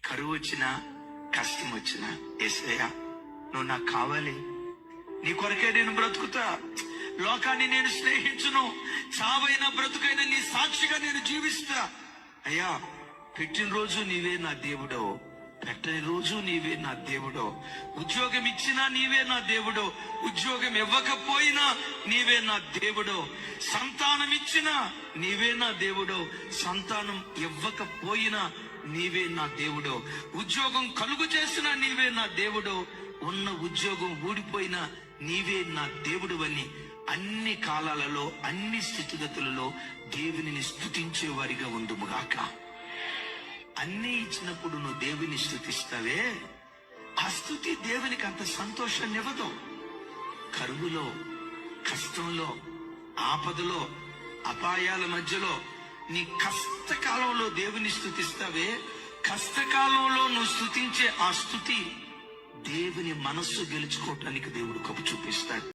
కరువు వచ్చినా, కష్టం వచ్చినా, యేసయ్యా నువ్వు నాకు కావాలి, నీ కొరకే నేను బ్రతుకుతా, లోకాన్ని నేను స్నేహించును, చావైన బ్రతుకైన నీ సాక్షిగా నేను జీవిస్తా. అయ్యా పెట్టినరోజు నీవే నా దేవుడో, పెట్టని రోజు నీవే నా దేవుడో, ఉద్యోగం ఇచ్చినా నీవే నా దేవుడో, ఉద్యోగం ఇవ్వకపోయినా నీవే నా దేవుడో, సంతానం ఇచ్చినా నీవే నా దేవుడో, సంతానం ఇవ్వకపోయినా నీవే నా దేవుడో, ఉద్యోగం కలుగు చేసినా నీవే నా దేవుడో, ఉన్న ఉద్యోగం ఊడిపోయినా నీవే నా దేవుడు అని అన్ని కాలాలలో అన్ని స్థితిగతులలో దేవునిని స్తుతించే వారిగా ఉండుముగాక. అన్ని ఇచ్చినప్పుడు నువ్వు దేవుని స్తుతిస్తావే, ఆ స్తుతి దేవునికి అంత సంతోషాన్ని ఇవ్వదు. కరువులో, కష్టంలో, ఆపదలో, అపాయాల మధ్యలో, నీ కష్టకాలంలో దేవుని స్తుతిస్తావే, కష్టకాలంలో నువ్వు స్తుతించే ఆ స్తుతి దేవుని మనస్సు గెలుచుకోవటానికి దేవుడు కప్పు చూపిస్తాడు.